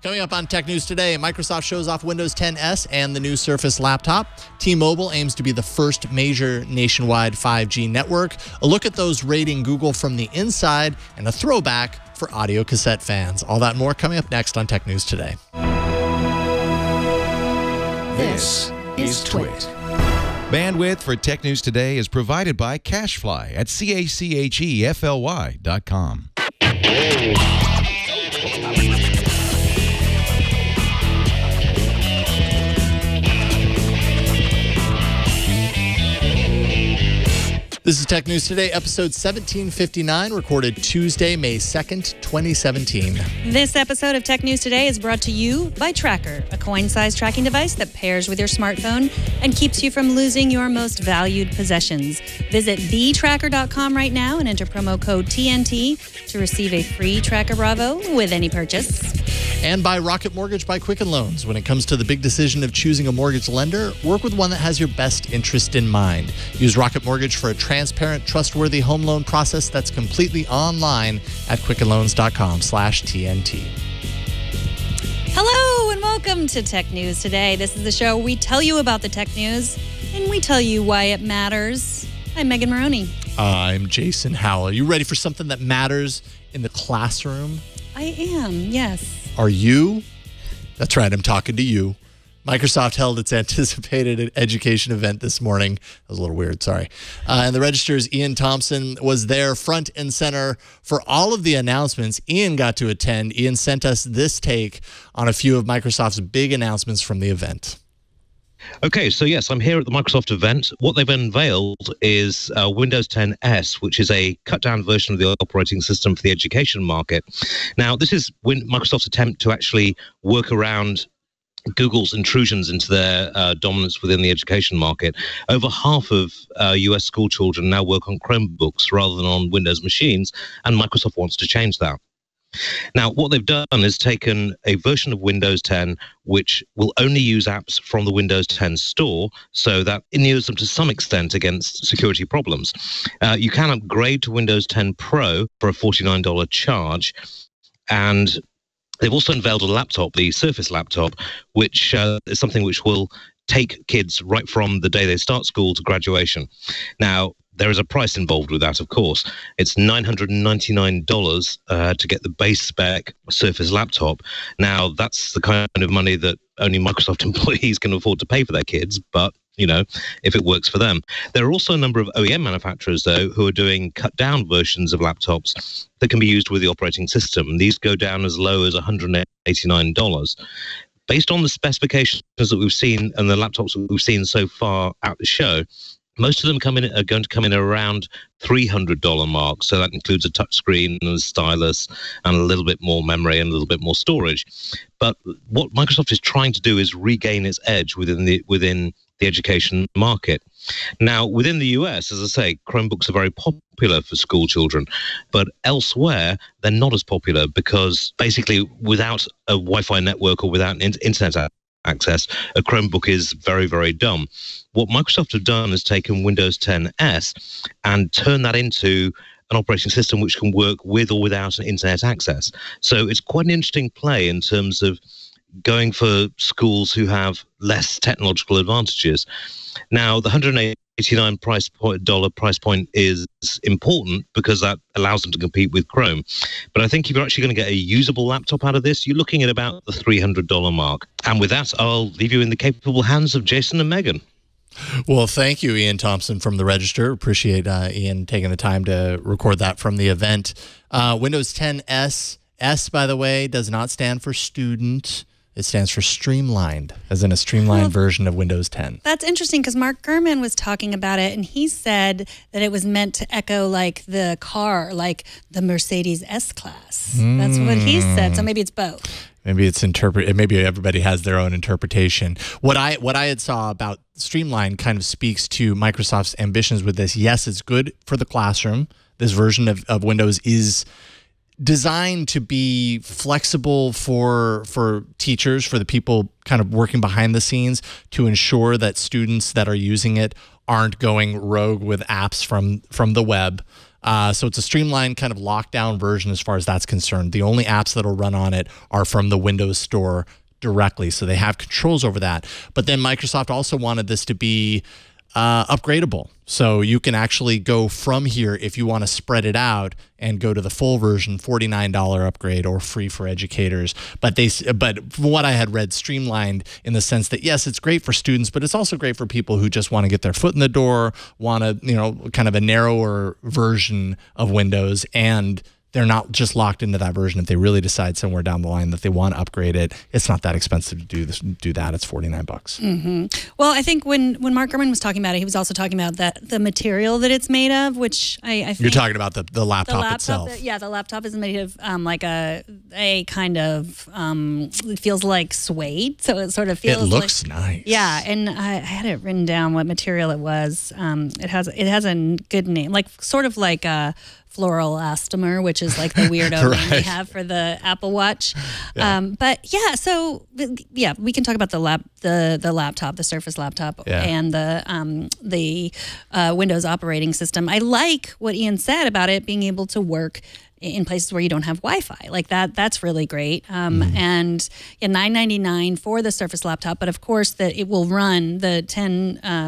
Coming up on Tech News Today, Microsoft shows off Windows 10s and the new Surface laptop. T-Mobile aims to be the first major nationwide 5G network. A look at those rating Google from the inside, and a throwback for audio cassette fans. All that and more coming up next on Tech News Today. This is Twit. Bandwidth for Tech News Today is provided by CacheFly at CACHEFLY.com. This is Tech News Today, episode 1759, recorded Tuesday, May 2nd, 2017. This episode of Tech News Today is brought to you by Tracker, a coin-sized tracking device that pairs with your smartphone and keeps you from losing your most valued possessions. Visit thetracker.com right now and enter promo code TNT to receive a free Tracker Bravo with any purchase. And by Rocket Mortgage by Quicken Loans. When it comes to the big decision of choosing a mortgage lender, work with one that has your best interest in mind. Use Rocket Mortgage for a transparent, trustworthy home loan process that's completely online at quickenloans.com/TNT. Hello and welcome to Tech News Today. This is the show where we tell you about the tech news and we tell you why it matters. I'm Megan Maroney. I'm Jason Howell. You ready for something that matters in the classroom? I am, yes. Are you? That's right, I'm talking to you. Microsoft held its anticipated education event this morning. That was a little weird, sorry. And the Register's Ian Thompson was there front and center for all of the announcements. Ian got to attend. Ian sent us this take on a few of Microsoft's big announcements from the event. Okay, so yes, I'm here at the Microsoft event. What they've unveiled is Windows 10s, which is a cut-down version of the operating system for the education market. Now, this is Microsoft's attempt to actually work around Google's intrusions into their dominance within the education market. Over half of US school children now work on Chromebooks rather than on Windows machines, and Microsoft wants to change that. Now, what they've done is taken a version of Windows 10 which will only use apps from the Windows 10 store, so that immures them to some extent against security problems. You can upgrade to Windows 10 Pro for a $49 charge, and they've also unveiled a laptop, the Surface laptop, which is something which will take kids right from the day they start school to graduation. Now, there is a price involved with that, of course. It's $999 to get the base spec Surface laptop. Now, that's the kind of money that only Microsoft employees can afford to pay for their kids, but, you know, if it works for them. There are also a number of OEM manufacturers, though, who are doing cut-down versions of laptops that can be used with the operating system. These go down as low as $189. Based on the specifications that we've seen and the laptops that we've seen so far at the show, most of them are going to come in around $300 mark. So that includes a touchscreen and a stylus and a little bit more memory and a little bit more storage. But what Microsoft is trying to do is regain its edge within the education market. Now, within the US, as I say, Chromebooks are very popular for school children, but elsewhere, they're not as popular because basically without a Wi-Fi network or without internet access, a Chromebook is very, very dumb. What Microsoft have done is taken Windows 10s and turned that into an operating system which can work with or without an internet access. So it's quite an interesting play in terms of going for schools who have less technological advantages. Now, the $189 price point is important because that allows them to compete with Chrome. But I think if you're actually going to get a usable laptop out of this, you're looking at about the $300 mark. And with that, I'll leave you in the capable hands of Jason and Megan. Well, thank you, Ian Thompson from the Register. Appreciate Ian taking the time to record that from the event. Windows 10s, S, by the way, does not stand for student. It stands for streamlined, as in a streamlined version of Windows 10. That's interesting because Mark Gurman was talking about it, and he said that it was meant to echo like the car, like the Mercedes S-Class. That's what he said. So maybe it's both. Maybe it's maybe everybody has their own interpretation. What I had saw about streamlined kind of speaks to Microsoft's ambitions with this. Yes, it's good for the classroom. This version of Windows is designed to be flexible for teachers, for the people kind of working behind the scenes, to ensure that students that are using it aren't going rogue with apps from the web. So it's a streamlined kind of lockdown version as far as that's concerned. The only apps that'll run on it are from the Windows Store directly, so they have controls over that. But then Microsoft also wanted this to be upgradable, so you can actually go from here if you want to spread it out and go to the full version, $49 upgrade or free for educators. But from what I had read, streamlined in the sense that yes, it's great for students, but it's also great for people who just want to get their foot in the door, want to kind of a narrower version of Windows, and they're not just locked into that version. If they really decide somewhere down the line that they want to upgrade it, it's not that expensive to do that. It's $49. Mm-hmm. Well, I think when Mark Gurman was talking about it, he was also talking about the material that it's made of, which I think... You're talking about the laptop itself. Yeah, the laptop is made of like a kind of, it feels like suede. So it sort of feels It looks nice. Yeah, and I had it written down what material it was. It has a good name, like sort of like a floral elastomer, which is like the weirdo name we have for the Apple Watch. Yeah. But yeah, so yeah, we can talk about the laptop, the Surface laptop, and the Windows operating system. I like what Ian said about it being able to work in places where you don't have Wi-Fi. Like that's really great. And yeah, $9.99 for the Surface laptop, but of course that it will run the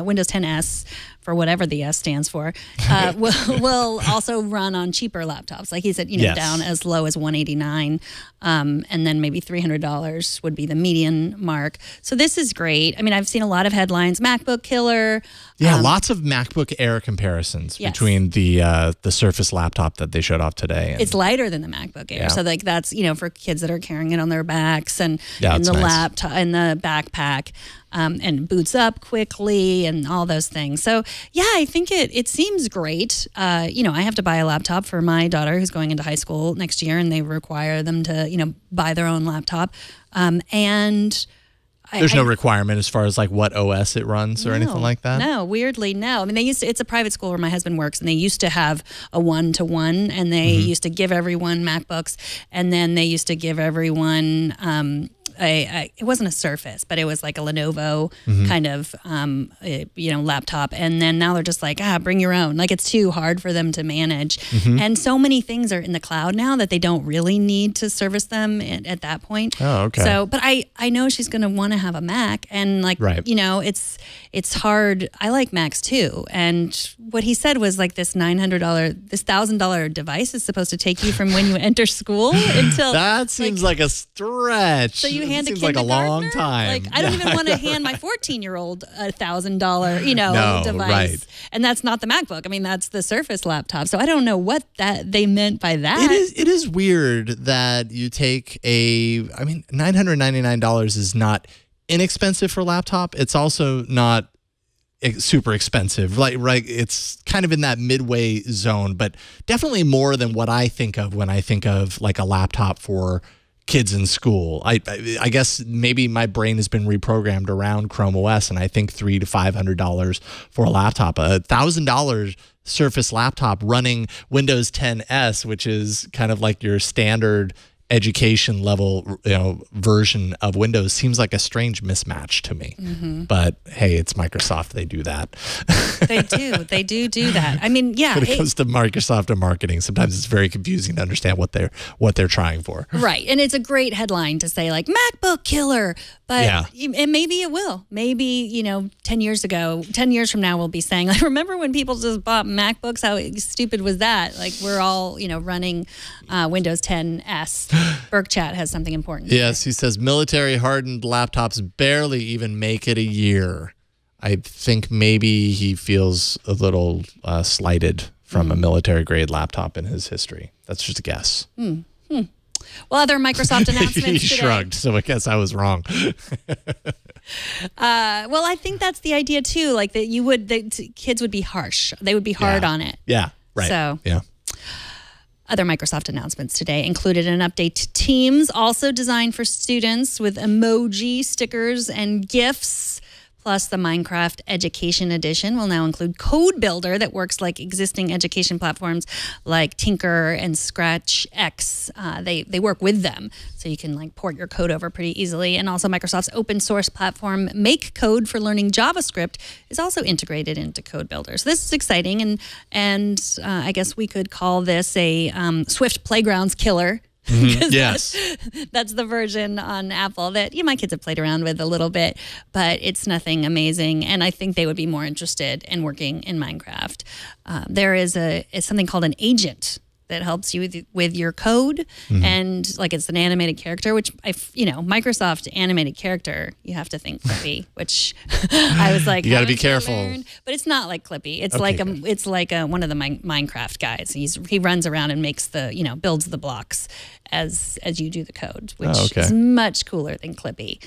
Windows 10s, for whatever the S stands for, will also run on cheaper laptops. Like he said, down as low as $189, and then maybe $300 would be the median mark. So this is great. I mean, I've seen a lot of headlines, MacBook killer. Yeah, lots of MacBook Air comparisons between the Surface laptop that they showed off today. It's lighter than the MacBook Air, so like that's for kids that are carrying it on their backs and the nice. laptop and the backpack. And boots up quickly and all those things. So yeah, I think it seems great. I have to buy a laptop for my daughter who's going into high school next year, and they require them to buy their own laptop. And there's no requirement as far as like what OS it runs or anything like that? No, weirdly, no. I mean, it's a private school where my husband works, and they used to have a 1-to-1, and they used to give everyone MacBooks, and then they used to give everyone it wasn't a Surface, but it was like a Lenovo kind of laptop. And then now they're just like, bring your own. Like it's too hard for them to manage. And so many things are in the cloud now that they don't really need to service them at that point. Oh, okay. So, but I know she's going to want to have a Mac, and like, it's hard. I like Macs too. And what he said was like this $1,000 device is supposed to take you from when you enter school until that seems like a stretch. So you hand seems a like a kindergartner? long time. Like I don't even want to hand my 14-year-old a $1,000 device. Right. And that's not the MacBook. I mean, that's the Surface laptop. So I don't know what they meant by that. It is weird that you take $999 is not inexpensive for a laptop. It's also not super expensive. Like it's kind of in that midway zone, but definitely more than what I think of when I think of like a laptop for kids in school. I guess maybe my brain has been reprogrammed around Chrome OS, and I think $300 to $500 for a laptop. $1,000 Surface laptop running Windows 10s, which is kind of like your standard education level version of Windows, seems like a strange mismatch to me. But hey, it's Microsoft. They do that. They do that. I mean, yeah. When it comes to Microsoft and marketing, sometimes it's very confusing to understand what they're trying for. Right. And it's a great headline to say like MacBook killer, but and maybe it will. Maybe, 10 years from now we'll be saying, like, remember when people just bought MacBooks? How stupid was that? Like we're all, running Windows 10s. Berkchat has something important. Yes, he says military hardened laptops barely even make it a year. I think maybe he feels a little slighted from a military grade laptop in his history. That's just a guess. Well, other Microsoft announcements he today. shrugged, so I guess I was wrong. Well, I think that's the idea too. Like that kids would be harsh. They would be hard on it. Yeah, right. So yeah. Other Microsoft announcements today included an update to Teams, also designed for students, with emoji, stickers, and GIFs, Plus, the Minecraft Education Edition will now include Code Builder that works like existing education platforms like Tynker and ScratchX. They work with them, so you can like port your code over pretty easily. And also Microsoft's open source platform Make Code for learning JavaScript is also integrated into Code Builder. So this is exciting, and I guess we could call this a Swift Playgrounds killer. Yes. That's the version on Apple that my kids have played around with a little bit, but it's nothing amazing. And I think they would be more interested in working in Minecraft. There is something called an agent that helps you with your code, and like it's an animated character, which Microsoft animated character, you have to think Clippy, which I was like, you got to be careful. But it's not like Clippy. It's like one of the Minecraft guys. He runs around and makes the builds the blocks as you do the code, which is much cooler than Clippy.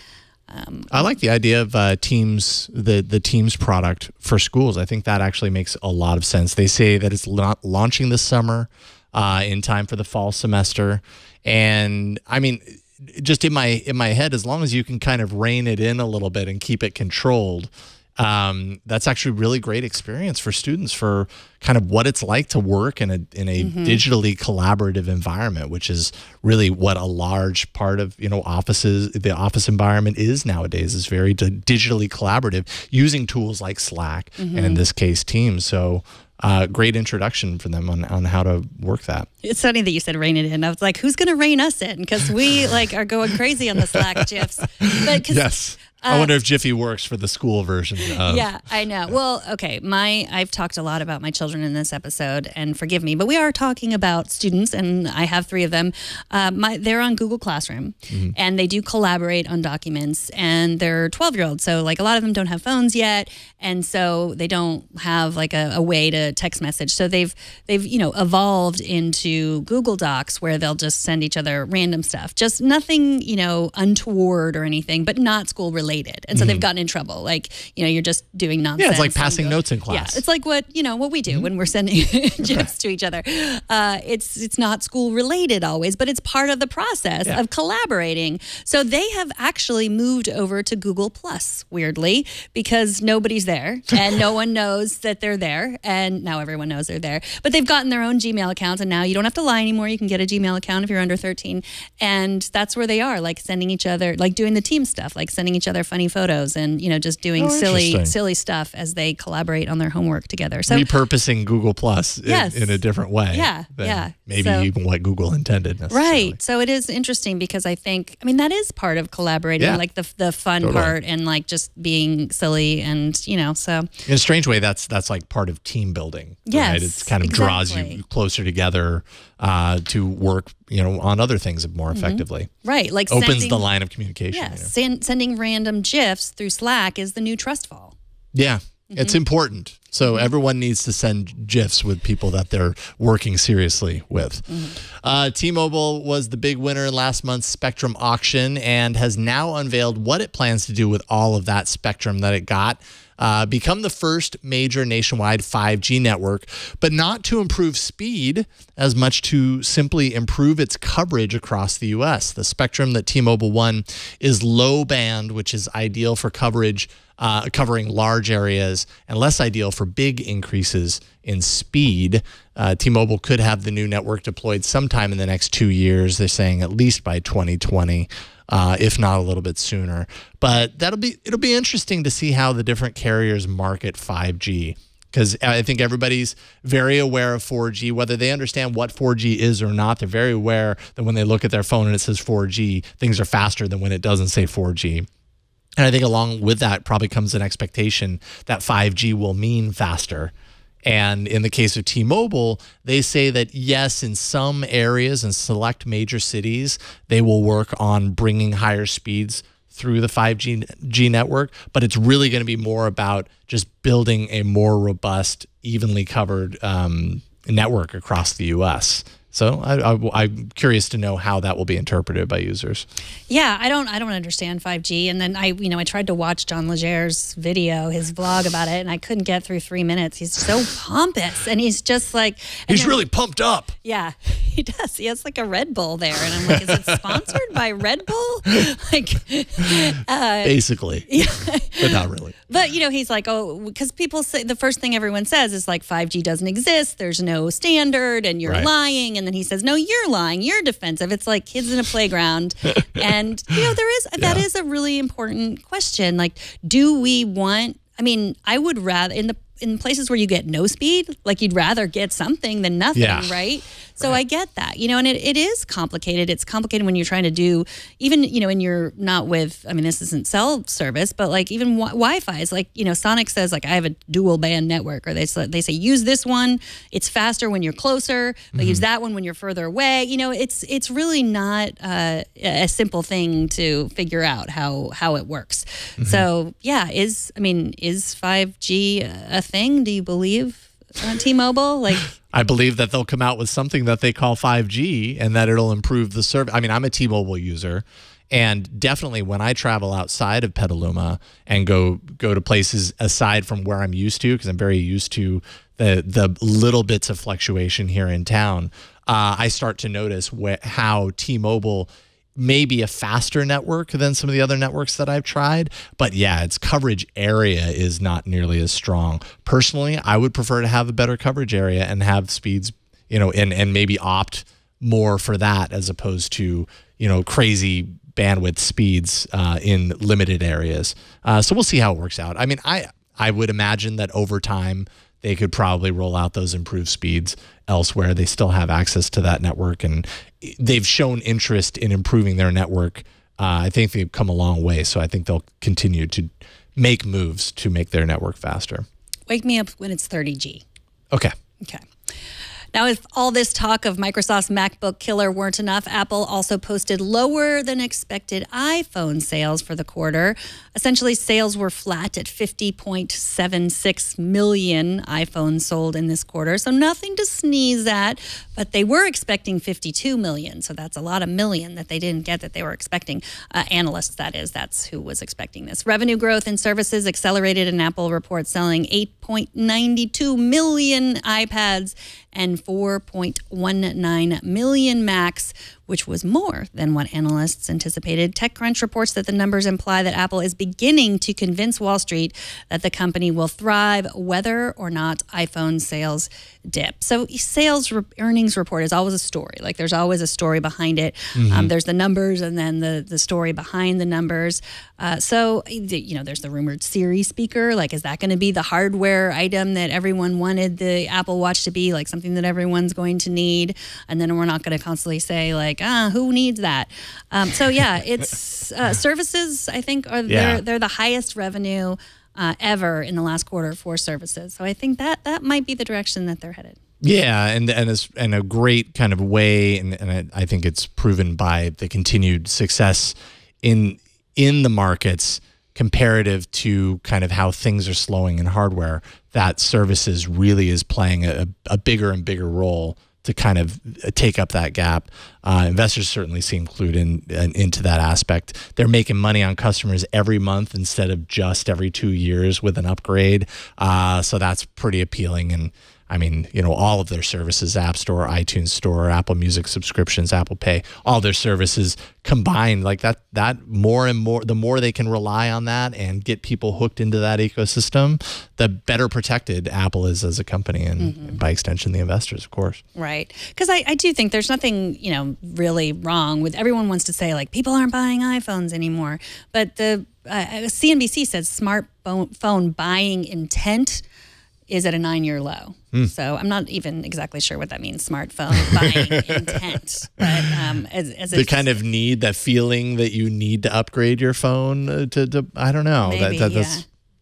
I like the idea of Teams, the Teams product for schools. I think that actually makes a lot of sense. They say that it's not launching this summer, in time for the fall semester. And I mean, just in my head, as long as you can kind of rein it in a little bit and keep it controlled, that's actually really great experience for students for kind of what it's like to work in a digitally collaborative environment, which is really what a large part of the office environment is nowadays, is very digitally collaborative using tools like Slack and in this case Teams. So great introduction for them on how to work that. It's funny that you said rein it in. I was like, who's going to rein us in? Because we are going crazy on the Slack GIFs. But yes. I wonder if Jiffy works for the school version of... Yeah, I know. Well, okay, I've talked a lot about my children in this episode, and forgive me, but we are talking about students, and I have 3 of them. They're on Google Classroom, and they do collaborate on documents, and they're 12-year-olds, so like a lot of them don't have phones yet, and so they don't have like a way to text message. So they've evolved into Google Docs where they'll just send each other random stuff, just nothing untoward or anything, but not school related. And so they've gotten in trouble. Like, you're just doing nonsense. Yeah, it's like passing notes in class. Yeah, it's like what we do when we're sending GIFs to each other. It's not school related always, but it's part of the process of collaborating. So they have actually moved over to Google Plus, weirdly, because nobody's there and no one knows that they're there. And now everyone knows they're there. But they've gotten their own Gmail accounts, and now you don't have to lie anymore. You can get a Gmail account if you're under 13. And that's where they are, like sending each other, like doing the team stuff, like sending each other funny photos and just doing silly stuff as they collaborate on their homework together. So repurposing Google Plus in a different way. Yeah. Maybe even what Google intended necessarily. Right. So it is interesting because I think that is part of collaborating, like the fun part and like just being silly and so in a strange way that's like part of team building. Yes. Right? It kind of draws you closer together to work on other things more effectively. Right. Like opens the line of communication. Yes. Sending random GIFs through Slack is the new trust fall. Yeah. It's important. So everyone needs to send GIFs with people that they're working seriously with. T-Mobile was the big winner in last month's Spectrum auction and has now unveiled what it plans to do with all of that spectrum that it got. Become the first major nationwide 5G network, but not to improve speed as much to simply improve its coverage across the U.S. The spectrum that T-Mobile won is low band, which is ideal for coverage covering large areas and less ideal for big increases in speed. T-Mobile could have the new network deployed sometime in the next 2 years. They're saying at least by 2020. If not a little bit sooner. But it'll be interesting to see how the different carriers market 5G, because I think everybody's very aware of 4G, whether they understand what 4G is or not. They're very aware that when they look at their phone and it says 4G, things are faster than when it doesn't say 4G. And I think along with that probably comes an expectation that 5G will mean faster. And in the case of T-Mobile, they say that, yes, in some areas and select major cities, they will work on bringing higher speeds through the 5G network, but it's really going to be more about just building a more robust, evenly covered network across the U.S. So I'm curious to know how that will be interpreted by users. Yeah, I don't understand 5G. And then I tried to watch John Legere's video, his vlog about it, and I couldn't get through 3 minutes. He's so pompous, and he's just like he's really pumped up. Yeah, he does. He has like a Red Bull there, and I'm like, is it sponsored by Red Bull? Like, basically, yeah. but not really. But, you know, he's like, oh, because people say the first thing everyone says is like 5G doesn't exist. There's no standard and you're lying. And then he says, no, you're lying. You're defensive. It's like kids in a playground. And, you know, that is a really important question. Like, do we want, I mean, I would rather in places where you get no speed, like you'd rather get something than nothing, right? So I get that, you know, and it is complicated. It's complicated when you're trying to do, even, you know, when you're not with, I mean, this isn't cell service, but like even Wi-Fi is like, you know, Sonic says like, I have a dual band network, or they say use this one. It's faster when you're closer, but use that one when you're further away. You know, it's really not a simple thing to figure out how it works. So yeah, is 5G a thing? Do you believe T-Mobile? Like, I believe that they'll come out with something that they call 5G and that it'll improve the service. I mean, I'm a T-Mobile user, and definitely when I travel outside of Petaluma and go to places aside from where I'm used to, because I'm very used to the little bits of fluctuation here in town, I start to notice how T-Mobile may be a faster network than some of the other networks that I've tried. But yeah, its coverage area is not nearly as strong. Personally, I would prefer to have a better coverage area and have speeds, you know, and maybe opt more for that as opposed to, you know, crazy bandwidth speeds in limited areas. So we'll see how it works out. I mean, I would imagine that over time, they could probably roll out those improved speeds elsewhere. They still have access to that network, and they've shown interest in improving their network. I think they've come a long way, so I think they'll continue to make moves to make their network faster. Wake me up when it's 30G. Okay. Okay. Now, if all this talk of Microsoft's MacBook killer weren't enough, Apple also posted lower than expected iPhone sales for the quarter. Essentially, sales were flat at 50.76 million iPhones sold in this quarter. So nothing to sneeze at, but they were expecting 52 million. So that's a lot of million that they didn't get that they were expecting. Analysts, that is, that's who was expecting this. Revenue growth in services accelerated, and Apple reports selling 8.92 million iPads and 4.19 million Macs, which was more than what analysts anticipated. TechCrunch reports that the numbers imply that Apple is beginning to convince Wall Street that the company will thrive whether or not iPhone sales dip. So sales earnings report is always a story. Like, there's always a story behind it. There's the numbers and then the story behind the numbers. So, you know, there's the rumored Siri speaker. Like, is that going to be the hardware item that everyone wanted the Apple Watch to be, like something that everyone's going to need? And then we're not going to constantly say like, who needs that? So yeah, it's services, I think, are they're the highest revenue ever in the last quarter for services. So I think that might be the direction that they're headed. Yeah, and it's in a great kind of way, and I think it's proven by the continued success in the markets comparative to kind of how things are slowing in hardware, that services really is playing a bigger and bigger role to kind of take up that gap. Investors certainly seem clued into that aspect. They're making money on customers every month instead of just every 2 years with an upgrade. So that's pretty appealing. And I mean, you know, all of their services, App Store, iTunes Store, Apple Music subscriptions, Apple Pay, all their services combined, like that more and more, the more they can rely on that and get people hooked into that ecosystem, the better protected Apple is as a company, and by extension, the investors, of course. Right. Because I do think there's nothing, you know, really wrong with, everyone wants to say like people aren't buying iPhones anymore. But the CNBC says smartphone buying intent is at a 9-year low. So I'm not even exactly sure what that means, smartphone buying intent. But as the kind of need, that feeling that you need to upgrade your phone to I don't know. Maybe,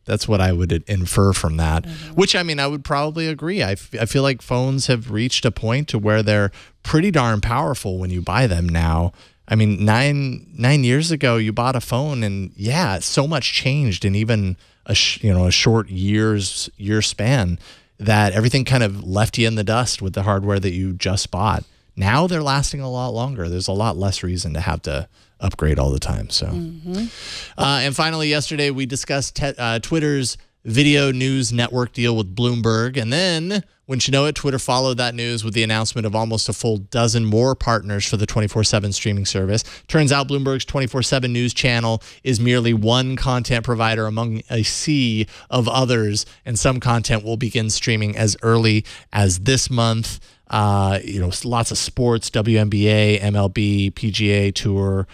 that's what I would infer from that, which, I mean, I would probably agree. I feel like phones have reached a point to where they're pretty darn powerful when you buy them now. I mean, nine years ago, you bought a phone, and yeah, so much changed in even a short year span, that everything kind of left you in the dust with the hardware that you just bought. Now they're lasting a lot longer. There's a lot less reason to have to upgrade all the time. So, and finally, yesterday we discussed Twitter's video news network deal with Bloomberg. And then, wouldn't you know it, Twitter followed that news with the announcement of almost a full dozen more partners for the 24/7 streaming service. Turns out Bloomberg's 24/7 news channel is merely one content provider among a sea of others, and some content will begin streaming as early as this month. Lots of sports, WNBA, MLB, PGA Tour,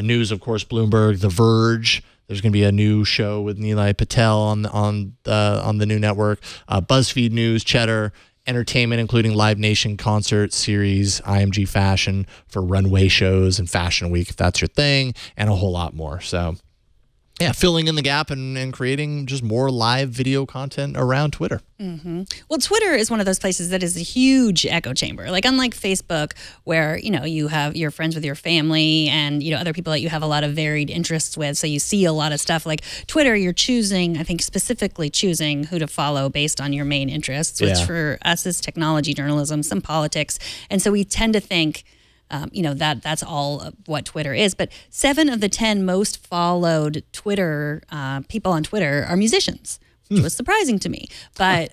news, of course, Bloomberg, The Verge. There's going to be a new show with Nilay Patel on the new network. BuzzFeed News, Cheddar, entertainment, including Live Nation concert series, IMG Fashion for runway shows and Fashion Week, if that's your thing, and a whole lot more. So, yeah, filling in the gap and creating just more live video content around Twitter. Mm-hmm. Well, Twitter is one of those places that is a huge echo chamber. Like, unlike Facebook, where, you're friends with your family and, other people that you have a lot of varied interests with. So you see a lot of stuff. Like Twitter, you're choosing, I think specifically choosing who to follow based on your main interests, which for us is technology journalism, some politics. And so we tend to think, that's all of what Twitter is. But 7 of the 10 most followed Twitter people on Twitter are musicians, which was surprising to me. But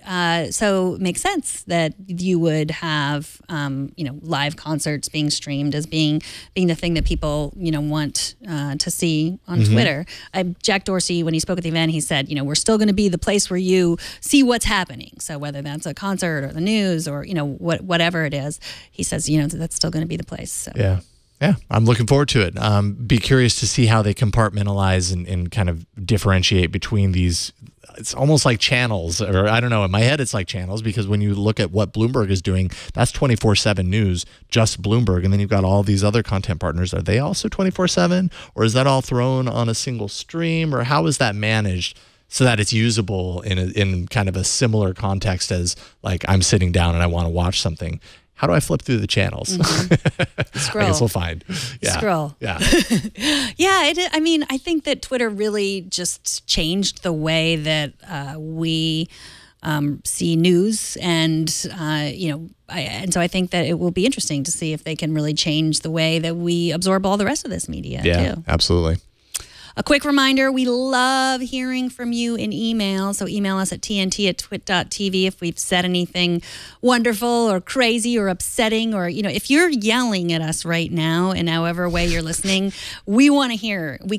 so it makes sense that you would have, live concerts being streamed as being the thing that people, want to see on Twitter. Jack Dorsey, when he spoke at the event, he said, we're still going to be the place where you see what's happening. So whether that's a concert or the news or, whatever it is, he says, that's still going to be the place. So. Yeah. Yeah, I'm looking forward to it. Be curious to see how they compartmentalize and kind of differentiate between these. It's almost like channels, or I don't know. In my head, it's like channels, because when you look at what Bloomberg is doing, that's 24/7 news, just Bloomberg. And then you've got all these other content partners. Are they also 24/7? Or is that all thrown on a single stream? Or how is that managed so that it's usable in kind of a similar context as, like, I'm sitting down and I want to watch something? How do I flip through the channels? Scroll. I guess we'll find. Yeah. Scroll. Yeah. Yeah. I think that Twitter really just changed the way that we see news, and and so I think that it will be interesting to see if they can really change the way that we absorb all the rest of this media. Yeah, too. Absolutely. A quick reminder, we love hearing from you in email. So email us at tnt@twit.tv if we've said anything wonderful or crazy or upsetting, or, if you're yelling at us right now in however way you're listening, we want to hear. We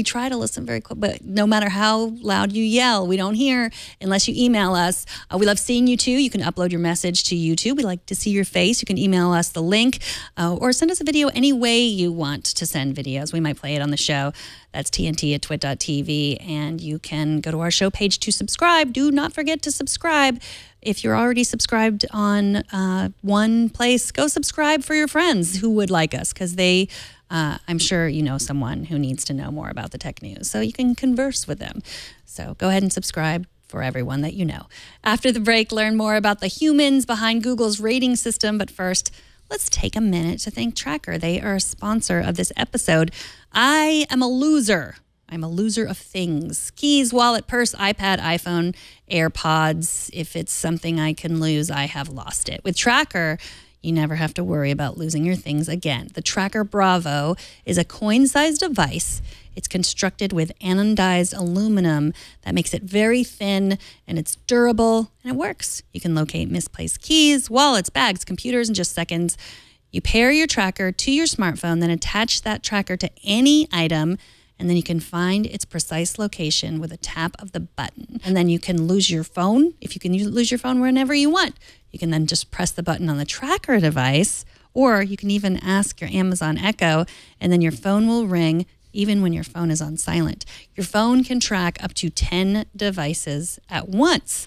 try to listen very quick, but no matter how loud you yell, we don't hear unless you email us. We love seeing you too. You can upload your message to YouTube. We like to see your face. You can email us the link or send us a video any way you want to send videos. We might play it on the show. That's tnt@twit.tv, and you can go to our show page to subscribe. Do not forget to subscribe. If you're already subscribed on one place, go subscribe for your friends who would like us, because I'm sure you know someone who needs to know more about the tech news, so you can converse with them. So go ahead and subscribe for everyone that you know. After the break, learn more about the humans behind Google's rating system, but first, let's take a minute to thank Tracker. They are a sponsor of this episode. I am a loser. I'm a loser of things. Keys, wallet, purse, iPad, iPhone, AirPods. If it's something I can lose, I have lost it. With Tracker, you never have to worry about losing your things again. The Tracker Bravo is a coin-sized device. It's constructed with anodized aluminum that makes it very thin, and it's durable, and it works. You can locate misplaced keys, wallets, bags, computers in just seconds. You pair your tracker to your smartphone, then attach that tracker to any item, and then you can find its precise location with a tap of the button. And then you can lose your phone. If you can lose your phone whenever you want, you can then just press the button on the tracker device, or you can even ask your Amazon Echo, and then your phone will ring even when your phone is on silent. Your phone can track up to 10 devices at once.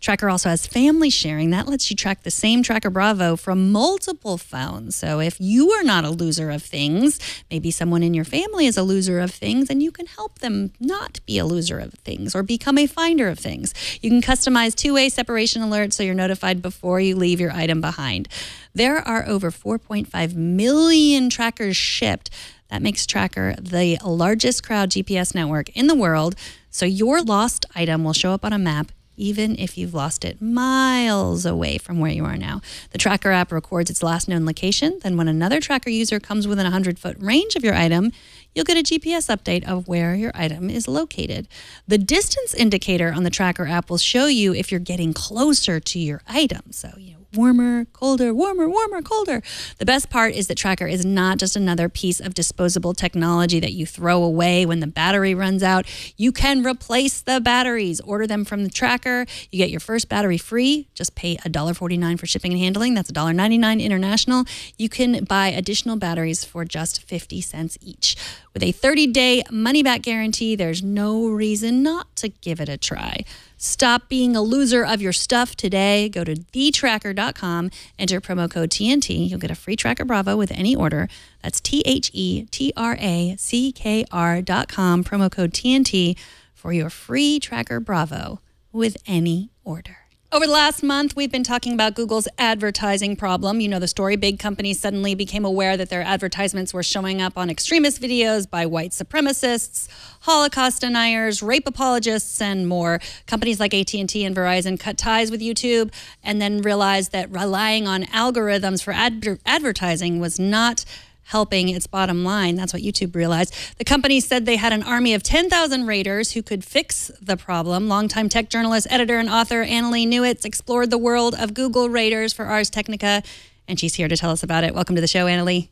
Tracker also has family sharing. That lets you track the same Tracker Bravo from multiple phones. So if you are not a loser of things, maybe someone in your family is a loser of things, and you can help them not be a loser of things or become a finder of things. You can customize two-way separation alerts so you're notified before you leave your item behind. There are over 4.5 million trackers shipped. That makes Tracker the largest crowd GPS network in the world. So your lost item will show up on a map even if you've lost it miles away from where you are now. The Tracker app records its last known location. Then when another Tracker user comes within a 100-foot range of your item, you'll get a GPS update of where your item is located. The distance indicator on the Tracker app will show you if you're getting closer to your item. So, warmer, colder, warmer, warmer, colder. The best part is that Tracker is not just another piece of disposable technology that you throw away when the battery runs out. You can replace the batteries. Order them from the Tracker. You get your first battery free. Just pay $1.49 for shipping and handling. That's $1.99 international. You can buy additional batteries for just 50 cents each. With a 30-day money-back guarantee, there's no reason not to give it a try. Stop being a loser of your stuff today. Go to thetracker.com, enter promo code TNT. You'll get a free Tracker Bravo with any order. That's TheTracker.com, promo code TNT for your free Tracker Bravo with any order. Over the last month, we've been talking about Google's advertising problem. You know the story. Big companies suddenly became aware that their advertisements were showing up on extremist videos by white supremacists, Holocaust deniers, rape apologists, and more. Companies like AT&T and Verizon cut ties with YouTube and then realized that relying on algorithms for advertising was not helping its bottom line. That's what YouTube realized. The company said they had an army of 10,000 raters who could fix the problem. Longtime tech journalist, editor, and author Annalee Newitz explored the world of Google raters for Ars Technica, and she's here to tell us about it. Welcome to the show, Annalee.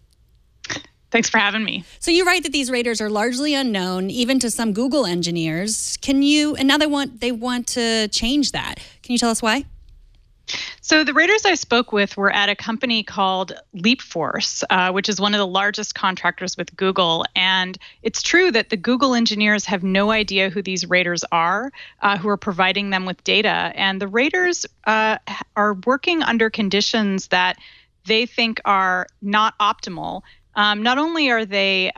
Thanks for having me. So you write that these raters are largely unknown, even to some Google engineers. And now they want to change that. Can you tell us why? So the raters I spoke with were at a company called LeapForce, which is one of the largest contractors with Google. And it's true that the Google engineers have no idea who these raters are, who are providing them with data. And the raters are working under conditions that they think are not optimal. Not only are they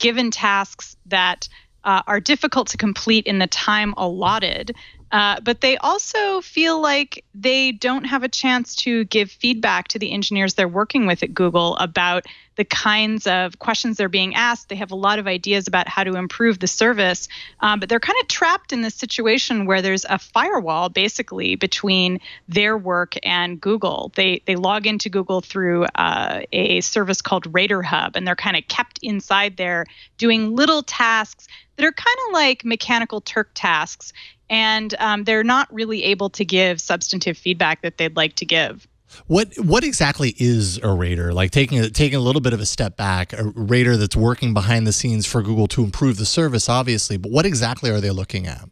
given tasks that are difficult to complete in the time allotted, but they also feel like they don't have a chance to give feedback to the engineers they're working with at Google about the kinds of questions they're being asked. They have a lot of ideas about how to improve the service, but they're kind of trapped in this situation where there's a firewall basically between their work and Google. They log into Google through a service called Rater Hub, and they're kind of kept inside there doing little tasks that are kind of like Mechanical Turk tasks. And they're not really able to give substantive feedback that they'd like to give. What exactly is a rater? Like taking a little bit of a step back, a rater that's working behind the scenes for Google to improve the service, obviously, but what exactly are they looking at?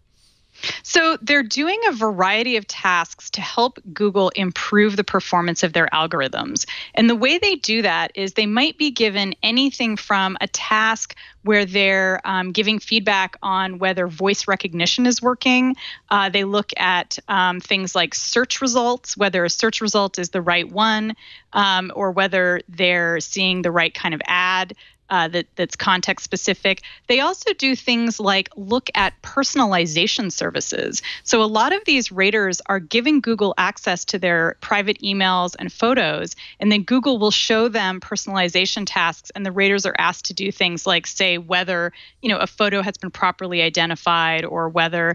So they're doing a variety of tasks to help Google improve the performance of their algorithms. And the way they do that is they might be given anything from a task where they're giving feedback on whether voice recognition is working. They look at things like search results, whether a search result is the right one, or whether they're seeing the right kind of ad. That's context specific. They also do things like look at personalization services. So a lot of these raters are giving Google access to their private emails and photos, and then Google will show them personalization tasks, and the raters are asked to do things like say whether a photo has been properly identified or whether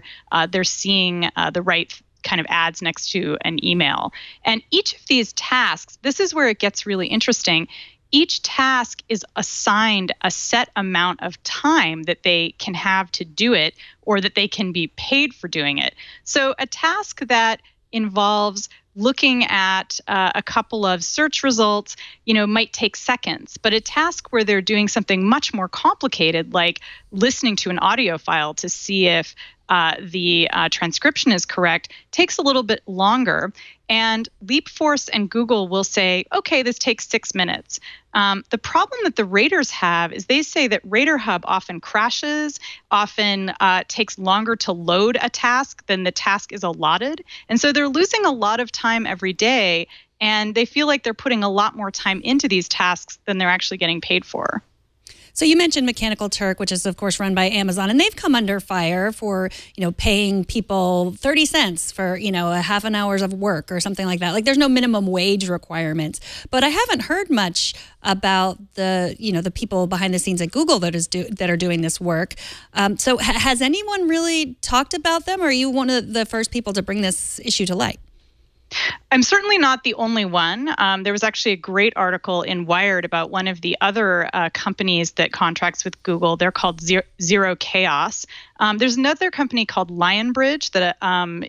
they're seeing the right kind of ads next to an email. And each of these tasks, this is where it gets really interesting. Each task is assigned a set amount of time that they can have to do it, or that they can be paid for doing it. So a task that involves looking at a couple of search results, might take seconds. But a task where they're doing something much more complicated, like listening to an audio file to see if the transcription is correct, takes a little bit longer. And LeapForce and Google will say, okay, this takes 6 minutes. The problem that the raters have is they say that Rater Hub often crashes, often takes longer to load a task than the task is allotted. And so they're losing a lot of time every day, and they feel like they're putting a lot more time into these tasks than they're actually getting paid for. So you mentioned Mechanical Turk, which is of course run by Amazon, and they've come under fire for, paying people 30 cents for, a half an hour of work or something like that. Like there's no minimum wage requirements. But I haven't heard much about the people behind the scenes at Google that are doing this work. So has anyone really talked about them, or are you one of the first people to bring this issue to light? I'm certainly not the only one. There was actually a great article in Wired about one of the other companies that contracts with Google. They're called Zero Chaos. There's another company called Lionbridge that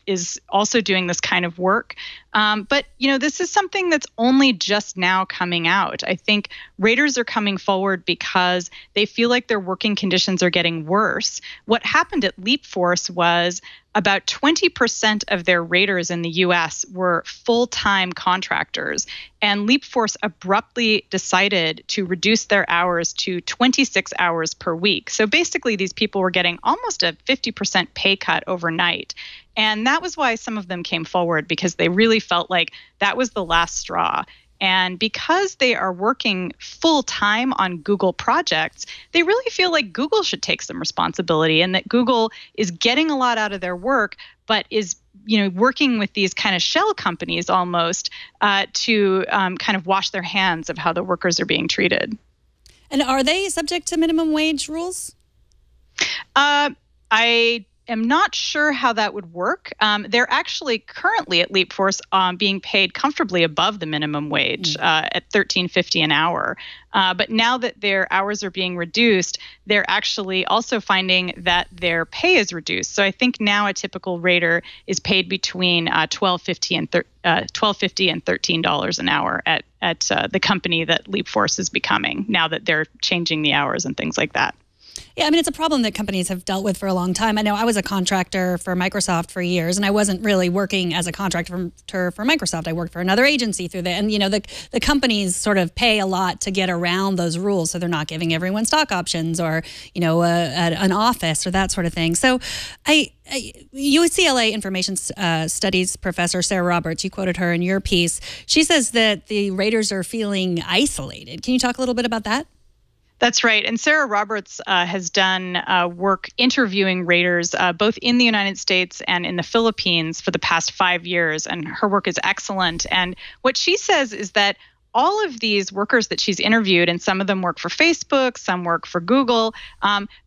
is also doing this kind of work. But, this is something that's only just now coming out. I think raters are coming forward because they feel like their working conditions are getting worse. What happened at LeapForce was about 20% of their raters in the U.S. were full-time contractors, and LeapForce abruptly decided to reduce their hours to 26 hours per week. So basically, these people were getting almost a 50% pay cut overnight. And that was why some of them came forward, because they really felt like that was the last straw. And because they are working full time on Google projects, they really feel like Google should take some responsibility, and that Google is getting a lot out of their work, but is working with these kind of shell companies almost to kind of wash their hands of how the workers are being treated. And are they subject to minimum wage rules? I am not sure how that would work. They're actually currently at LeapForce being paid comfortably above the minimum wage at $13.50 an hour. But now that their hours are being reduced, they're actually also finding that their pay is reduced. So I think now a typical rater is paid between $12.50 and $13 an hour at the company that LeapForce is becoming, now that they're changing the hours and things like that. Yeah, I mean, it's a problem that companies have dealt with for a long time. I know I was a contractor for Microsoft for years, and I wasn't really working as a contractor for Microsoft. I worked for another agency through that. And, the companies sort of pay a lot to get around those rules, so they're not giving everyone stock options or, an office or that sort of thing. So UCLA Information Studies professor Sarah Roberts, you quoted her in your piece. She says that the raters are feeling isolated. Can you talk a little bit about that? That's right. And Sarah Roberts has done work interviewing raters both in the United States and in the Philippines for the past 5 years. And her work is excellent. And what she says is that all of these workers that she's interviewed, and some of them work for Facebook, some work for Google,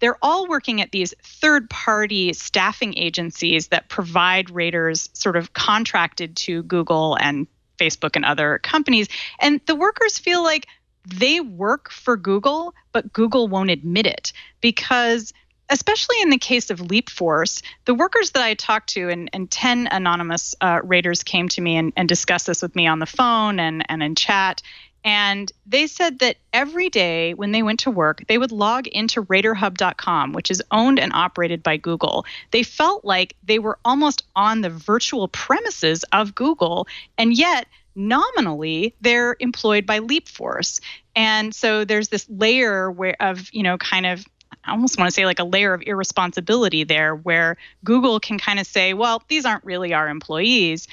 they're all working at these third-party staffing agencies that provide raters sort of contracted to Google and Facebook and other companies. And the workers feel like they work for Google, but Google won't admit it, because especially in the case of LeapForce, the workers that I talked to, and 10 anonymous raters came to me and discussed this with me on the phone and in chat. And they said that every day when they went to work, they would log into RaterHub.com, which is owned and operated by Google. They felt like they were almost on the virtual premises of Google, and yet nominally they're employed by LeapForce. And so there's this layer of kind of, I almost want to say like a layer of irresponsibility there, where Google can kind of say, well, these aren't really our employees.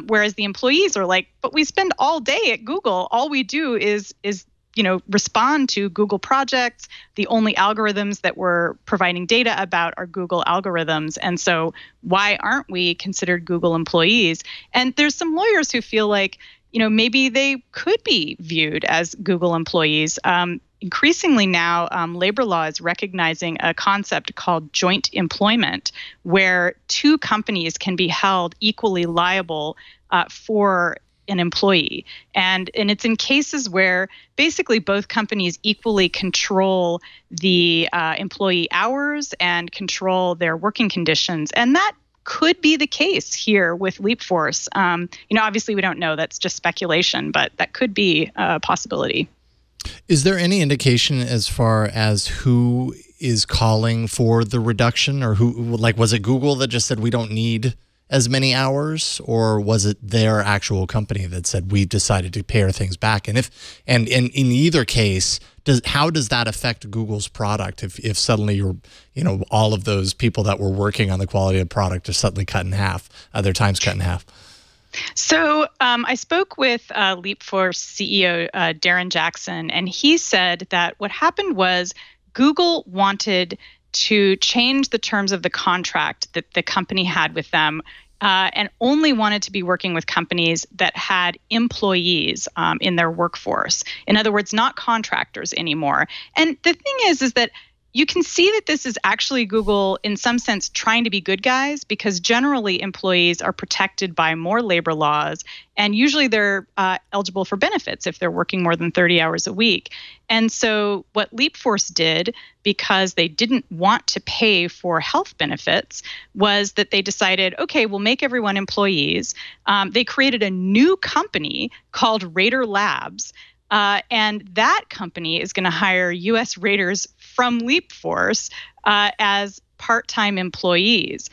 Whereas the employees are like, but we spend all day at Google. All we do is respond to Google projects. The only algorithms that we're providing data about are Google algorithms. And so why aren't we considered Google employees? And there's some lawyers who feel like, maybe they could be viewed as Google employees. Increasingly now, labor law is recognizing a concept called joint employment, where two companies can be held equally liable for an employee. And it's in cases where basically both companies equally control the employee hours and control their working conditions. And that could be the case here with LeapForce. Obviously we don't know, that's just speculation, but that could be a possibility. Is there any indication as far as who is calling for the reduction, or who, like, was it Google that just said we don't need as many hours, or was it their actual company that said we've decided to pare things back? And in either case, how does that affect Google's product if suddenly all of those people that were working on the quality of product are suddenly cut in half, their time's cut in half? So I spoke with LeapForce CEO Darren Jackson, and he said that what happened was Google wanted to change the terms of the contract that the company had with them, and only wanted to be working with companies that had employees in their workforce. In other words, not contractors anymore. And the thing is that you can see that this is actually Google, in some sense, trying to be good guys, because generally employees are protected by more labor laws, and usually they're eligible for benefits if they're working more than 30 hours a week. And so what LeapForce did, because they didn't want to pay for health benefits, was that they decided, okay, we'll make everyone employees. They created a new company called Raider Labs. And that company is going to hire U.S. raters from LeapForce as part-time employees.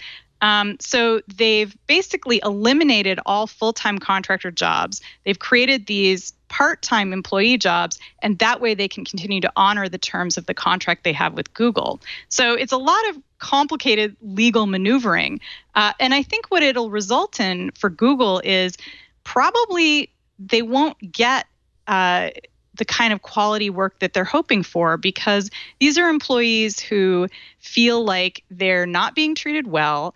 So they've basically eliminated all full-time contractor jobs. They've created these part-time employee jobs, and that way they can continue to honor the terms of the contract they have with Google. So it's a lot of complicated legal maneuvering. And I think what it'll result in for Google is probably they won't get the kind of quality work that they're hoping for, because these are employees who feel like they're not being treated well.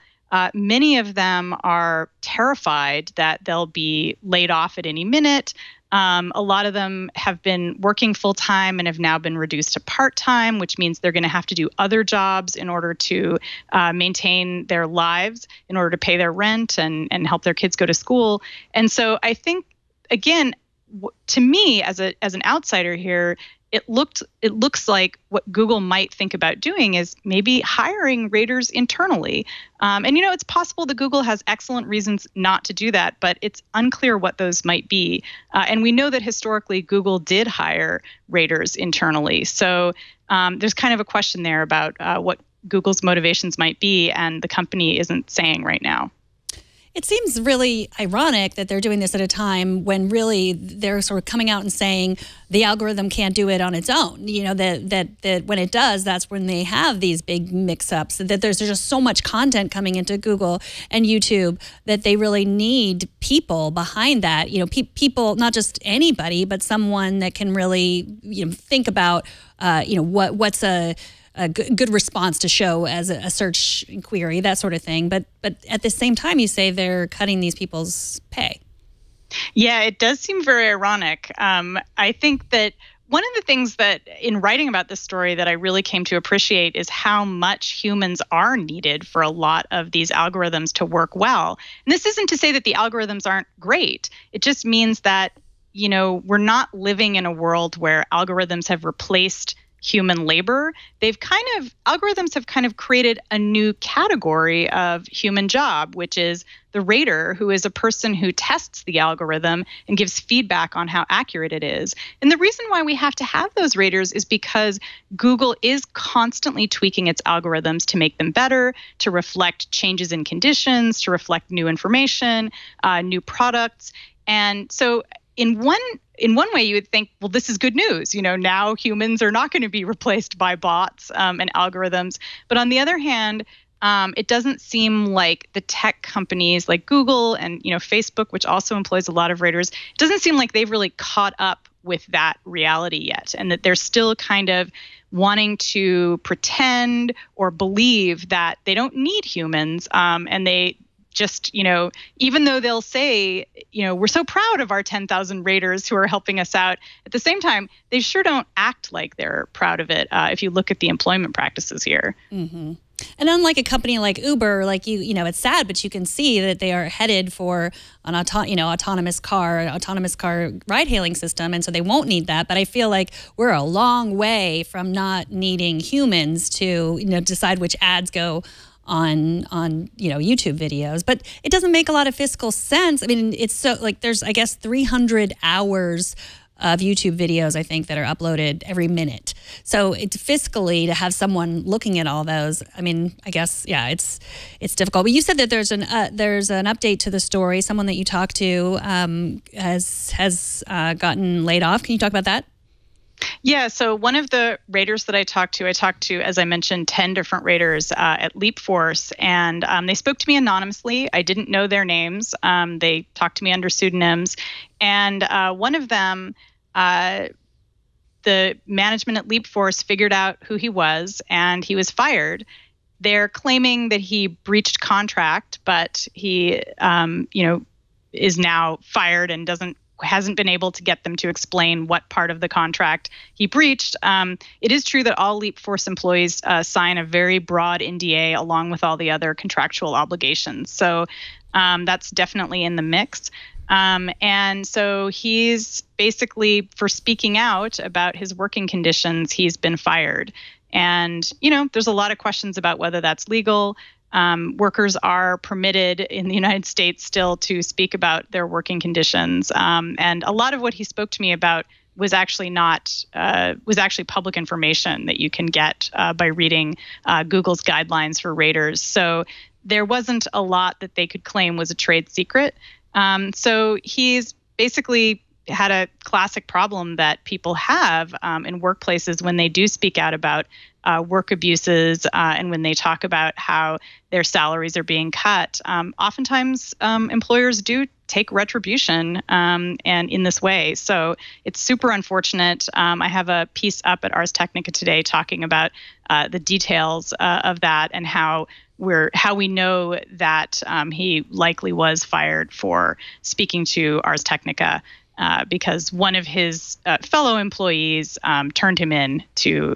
Many of them are terrified that they'll be laid off at any minute. A lot of them have been working full time and have now been reduced to part time, which means they're going to have to do other jobs in order to maintain their lives, in order to pay their rent and help their kids go to school. And so I think, again, to me, as an outsider here, it looks like what Google might think about doing is maybe hiring raters internally. And it's possible that Google has excellent reasons not to do that, but it's unclear what those might be. And we know that historically Google did hire raters internally. So there's kind of a question there about what Google's motivations might be, and the company isn't saying right now. It seems really ironic that they're doing this at a time when really they're sort of coming out and saying the algorithm can't do it on its own. That when it does, that's when they have these big mix-ups, that there's just so much content coming into Google and YouTube that they really need people behind that. People, not just anybody, but someone that can really, think about, what's a good response to show as a search query, that sort of thing. But at the same time, you say they're cutting these people's pay. Yeah, it does seem very ironic. I think that one of the things that in writing about this story that I really came to appreciate is how much humans are needed for a lot of these algorithms to work well. And this isn't to say that the algorithms aren't great. It just means that, we're not living in a world where algorithms have replaced human labor. Algorithms have kind of created a new category of human job, which is the rater, who is a person who tests the algorithm and gives feedback on how accurate it is. And the reason why we have to have those raters is because Google is constantly tweaking its algorithms to make them better, to reflect changes in conditions, to reflect new information, new products. And so in one way, you would think, well, this is good news. Now humans are not going to be replaced by bots and algorithms. But on the other hand, it doesn't seem like the tech companies like Google and Facebook, which also employs a lot of raters, it doesn't seem like they've really caught up with that reality yet, and that they're still kind of wanting to pretend or believe that they don't need humans, and they just, even though they'll say, we're so proud of our 10,000 raters who are helping us out, at the same time, they sure don't act like they're proud of it if you look at the employment practices here. Mm-hmm. And unlike a company like Uber, it's sad, but you can see that they are headed for an autonomous car ride-hailing system, and so they won't need that. But I feel like we're a long way from not needing humans to decide which ads go on YouTube videos. But it doesn't make a lot of fiscal sense. I mean, it's so there's, I guess, 300 hours of YouTube videos, I think, that are uploaded every minute. So it's fiscally to have someone looking at all those. I mean, I guess, yeah, it's difficult. But you said that there's an update to the story. Someone that you talked to has gotten laid off. Can you talk about that? Yeah, so one of the raters that I talked to, as I mentioned, 10 different raters at LeapForce, and they spoke to me anonymously. I didn't know their names. They talked to me under pseudonyms, and one of them, the management at LeapForce figured out who he was, and he was fired. They're claiming that he breached contract, but he, is now fired and hasn't been able to get them to explain what part of the contract he breached. It is true that all LeapForce employees sign a very broad NDA along with all the other contractual obligations. So that's definitely in the mix. And so he's basically, for speaking out about his working conditions, he's been fired. And, there's a lot of questions about whether that's legal. Workers are permitted in the United States still to speak about their working conditions. And a lot of what he spoke to me about was actually public information that you can get by reading Google's guidelines for raters. So there wasn't a lot that they could claim was a trade secret. So he's basically had a classic problem that people have in workplaces when they do speak out about work abuses and when they talk about how their salaries are being cut. Oftentimes, employers do take retribution and in this way. So it's super unfortunate. I have a piece up at Ars Technica today talking about the details of that and how we know that he likely was fired for speaking to Ars Technica. Because one of his fellow employees turned him in to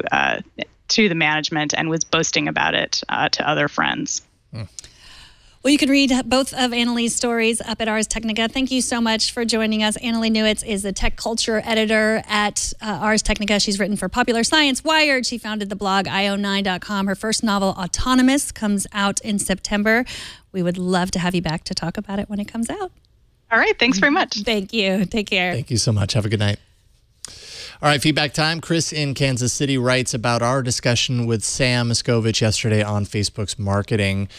the management and was boasting about it to other friends. Well, you can read both of Annalee's stories up at Ars Technica. Thank you so much for joining us. Annalee Newitz is the tech culture editor at Ars Technica. She's written for Popular Science, Wired. She founded the blog io9.com. Her first novel, Autonomous, comes out in September. We would love to have you back to talk about it when it comes out. All right. Thanks very much. Thank you. Take care. Thank you so much. Have a good night. All right, feedback time. Chris in Kansas City writes about our discussion with Sam Miskovich yesterday on Facebook's marketing.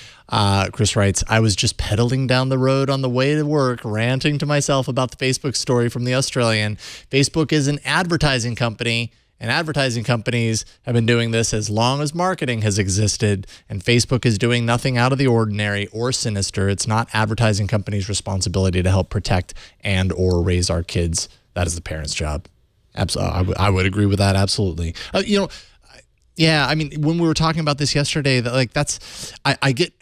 Chris writes, I was just pedaling down the road on the way to work, ranting to myself about the Facebook story from the Australian. Facebook is an advertising company, and advertising companies have been doing this as long as marketing has existed, and Facebook is doing nothing out of the ordinary or sinister. It's not advertising companies' responsibility to help protect and or raise our kids. That is the parents' job. Absolutely, I would agree with that. Absolutely. Yeah. I mean, when we were talking about this yesterday, I get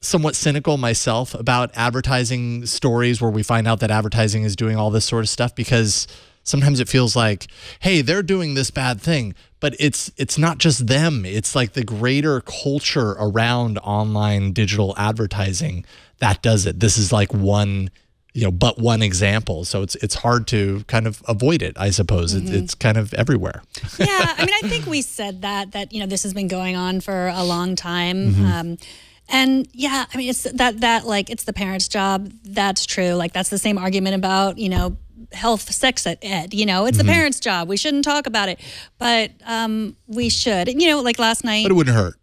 somewhat cynical myself about advertising stories where we find out that advertising is doing all this sort of stuff, because sometimes it feels like, hey, they're doing this bad thing, but it's not just them. It's like the greater culture around online digital advertising that does it. This is like one example. So it's hard to kind of avoid it, I suppose. Mm-hmm. It's kind of everywhere. Yeah. I mean, I think we said that this has been going on for a long time. Mm-hmm. And yeah, I mean, it's that it's the parents' job. That's true. Like, that's the same argument about, health, sex ed, it's mm-hmm. the parents' job. We shouldn't talk about it, but we should. And, like last night. But it wouldn't hurt.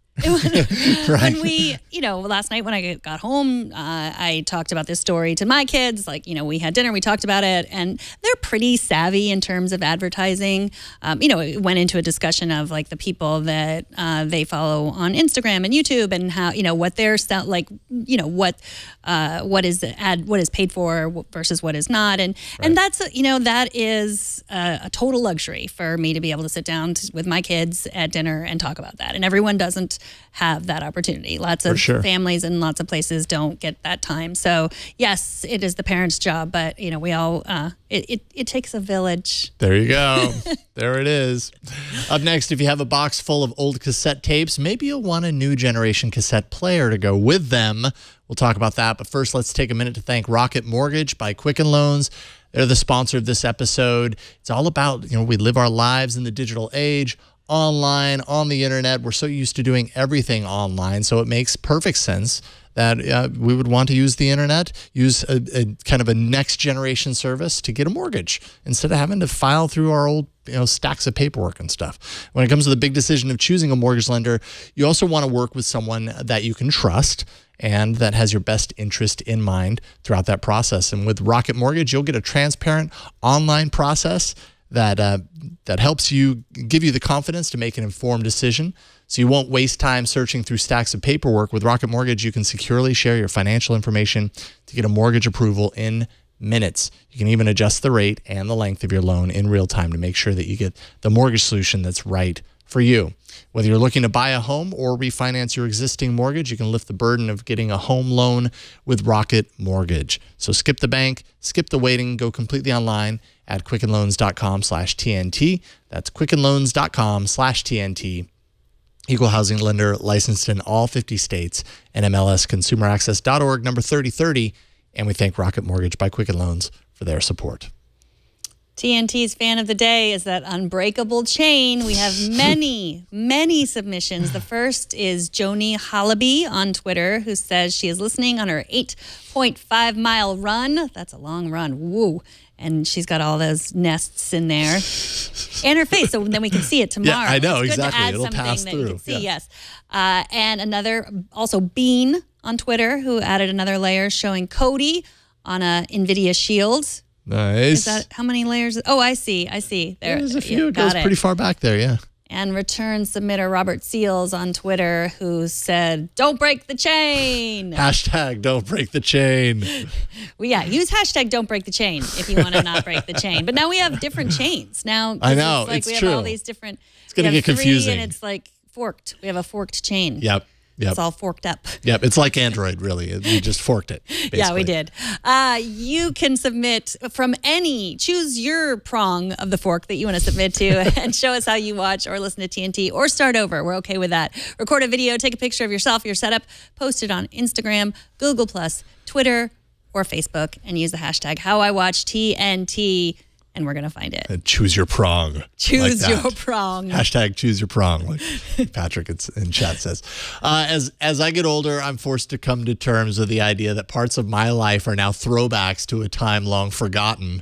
Right. When we, last night when I got home, I talked about this story to my kids. Like, we had dinner, we talked about it, and they're pretty savvy in terms of advertising. It went into a discussion of like the people that they follow on Instagram and YouTube, and how, what they're what is paid for versus what is not, and that's that is a total luxury for me to be able to sit down with my kids at dinner and talk about that, and everyone doesn't have that opportunity. Lots of families and lots of places don't get that time. So yes, it is the parents' job, but we all it takes a village. There you go. There it is. Up next, if you have a box full of old cassette tapes, maybe you'll want a new generation cassette player to go with them. We'll talk about that. But first, let's take a minute to thank Rocket Mortgage by Quicken Loans. They're the sponsor of this episode. It's all about, we live our lives in the digital age, online, on the internet. We're so used to doing everything online, so it makes perfect sense that we would want to use the internet, use a kind of a next generation service to get a mortgage instead of having to file through our old stacks of paperwork and stuff. When it comes to the big decision of choosing a mortgage lender, you also want to work with someone that you can trust and that has your best interest in mind throughout that process. And with Rocket Mortgage, you'll get a transparent online process that helps you give you the confidence to make an informed decision, so you won't waste time searching through stacks of paperwork. With Rocket Mortgage, you can securely share your financial information to get a mortgage approval in minutes. You can even adjust the rate and the length of your loan in real time to make sure that you get the mortgage solution that's right for you. Whether you're looking to buy a home or refinance your existing mortgage, you can lift the burden of getting a home loan with Rocket Mortgage. So skip the bank, skip the waiting, go completely online at quickenloans.com/TNT. That's quickenloans.com/TNT. Equal housing lender, licensed in all 50 states, and MLSconsumeraccess.org, number 3030. And we thank Rocket Mortgage by Quicken Loans for their support. TNT's fan of the day is that unbreakable chain. We have many, many submissions. The first is Joni Hollaby on Twitter, who says she is listening on her 8.5-mile run. That's a long run. Woo. And she's got all those nests in there. And her face, so then we can see it tomorrow. Yeah, I know, it's good exactly. To add It'll something pass that through. You can see, yes. And another, also Bean on Twitter, who added another layer showing Cody on a NVIDIA Shield. Nice. Is that how many layers? Oh, I see. There's a few. It goes pretty far back there, yeah. And return submitter Robert Seals on Twitter, who said, "Don't break the chain." Hashtag don't break the chain. Well, yeah, use hashtag don't break the chain if you want to not break the chain. But now we have different chains. Now I know, it's like we true. have all these different. It's going to get confusing. And it's like forked. We have a forked chain. Yep. It's all forked up. Yep, it's like Android, really. We just forked it, basically. Yeah, we did. You can submit from choose your prong of the fork that you want to submit to and show us how you watch or listen to TNT or start over. We're okay with that. Record a video, take a picture of yourself, your setup, post it on Instagram, Google+, Twitter, or Facebook, and use the hashtag HowIWatchTNT. And we're going to find it. And choose your prong. Choose like your prong. Hashtag choose your prong, like Patrick in chat says. As I get older, I'm forced to come to terms with the idea that parts of my life are now throwbacks to a time long forgotten.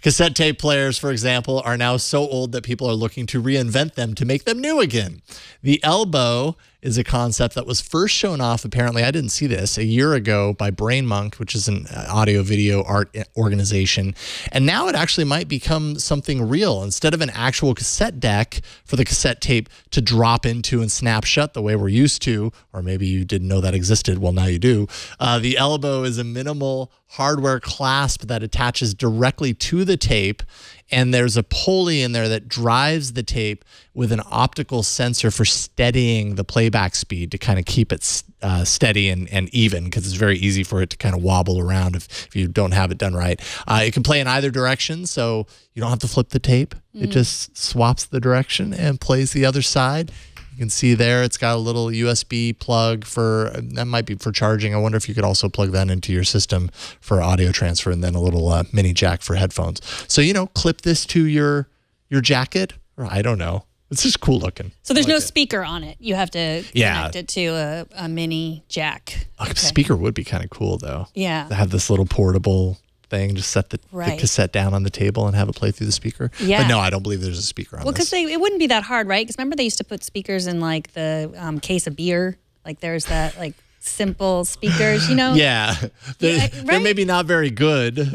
Cassette tape players, for example, are now so old that people are looking to reinvent them to make them new again. The elbow is a concept that was first shown off, apparently, I didn't see this, a year ago by Brain Monk, which is an audio video art organization. And now it actually might become something real. Instead of an actual cassette deck for the cassette tape to drop into and snap shut the way we're used to, or maybe you didn't know that existed, well, now you do. The elbow is a minimal hardware clasp that attaches directly to the tape, and there's a pulley in there that drives the tape with an optical sensor for steadying the playback speed to kind of keep it steady and even, because it's very easy for it to kind of wobble around if you don't have it done right. It can play in either direction, so you don't have to flip the tape. It just swaps the direction and plays the other side. You can see there it's got a little USB plug that might be for charging. I wonder if you could also plug that into your system for audio transfer, and then a little mini jack for headphones. So, clip this to your jacket, or I don't know. It's just cool looking. So there's no speaker on it. You have to connect it to a mini jack. A speaker would be kind of cool, though. Yeah. To have this little portable thing, just set the cassette down on the table and have it play through the speaker. Yeah. But no, I don't believe there's a speaker on this. Well, because it wouldn't be that hard, right? Because remember they used to put speakers in like the case of beer? Like there's that like simple speakers, Yeah. They're maybe not very good.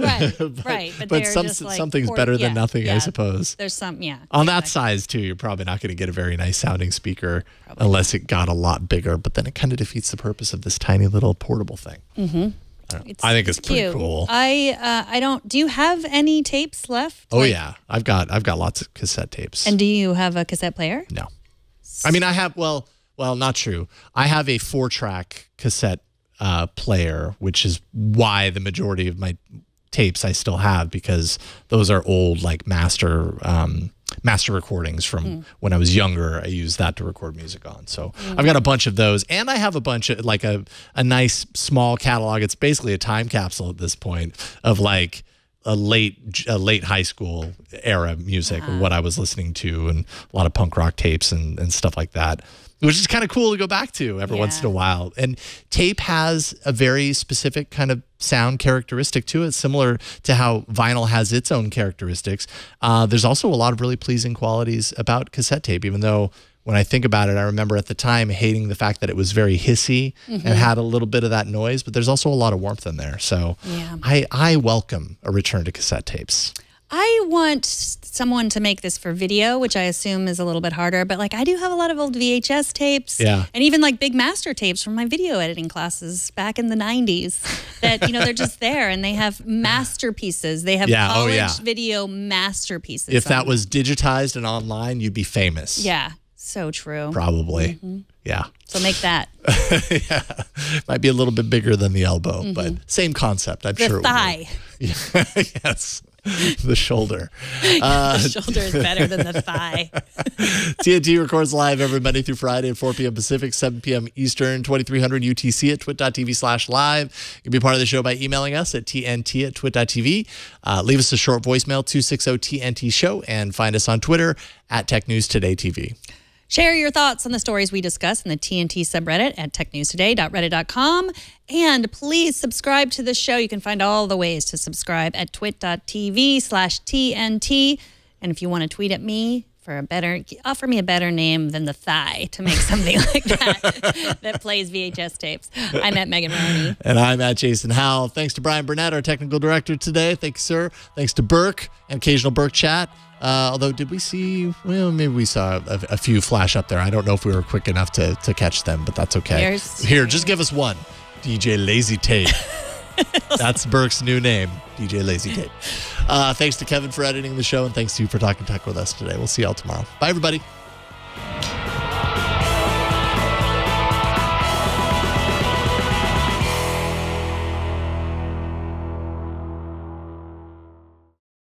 Right, but something's better than nothing, I suppose. There's some, On that size, too, you're probably not going to get a very nice sounding speaker unless it got a lot bigger. But then it kind of defeats the purpose of this tiny little portable thing. Mm-hmm. I think it's pretty cool. I don't. Do you have any tapes left? Oh yeah, I've got lots of cassette tapes. And do you have a cassette player? No, I mean I have. Well, not true. I have a 4-track cassette player, which is why the majority of my tapes I still have, because those are old like master recordings from when I was younger. I used that to record music on. So I've got a bunch of those, and I have a bunch of like a nice small catalog. It's basically a time capsule at this point of like a late high school era music, what I was listening to, and a lot of punk rock tapes and stuff like that, which is kind of cool to go back to every once in a while. And tape has a very specific kind of sound characteristic to it, similar to how vinyl has its own characteristics. There's also a lot of really pleasing qualities about cassette tape, even though when I think about it, I remember at the time hating the fact that it was very hissy and had a little bit of that noise, but there's also a lot of warmth in there. So I welcome a return to cassette tapes. I want someone to make this for video, which I assume is a little bit harder. But like, I do have a lot of old VHS tapes, and even like big master tapes from my video editing classes back in the 90s. That they're just there, and they have masterpieces. They have college video masterpieces. If that was digitized and online, you'd be famous. Yeah, so true. Probably. Yeah. So make that. Might be a little bit bigger than the elbow, but same concept, I'm sure. The thigh. Yes. The shoulder. The shoulder is better than the thigh. TNT records live every Monday through Friday at 4 p.m. Pacific, 7 p.m. Eastern, 2300 UTC at twit.tv/live. You can be part of the show by emailing us at tnt@twit.tv. Leave us a short voicemail, 260-TNT-SHOW, and find us on Twitter at Tech News Today TV. Share your thoughts on the stories we discuss in the TNT subreddit at technewstoday.reddit.com. And please subscribe to the show. You can find all the ways to subscribe at twit.tv/TNT. And if you want to tweet at me offer me a better name than the thigh to make something like that plays VHS tapes. I'm at Megan Roney. And I'm at Jason Howell. Thanks to Brian Burnett, our technical director today. Thank you, sir. Thanks to Burke and occasional Burke chat. Although, did we see? Well, maybe we saw a few flash up there. I don't know if we were quick enough to catch them, but that's okay. Here, just give us one. DJ Lazy Tape. That's Burke's new name, DJ Lazy Tape. Thanks to Kevin for editing the show, and thanks to you for talking tech with us today. We'll see y'all tomorrow. Bye, everybody.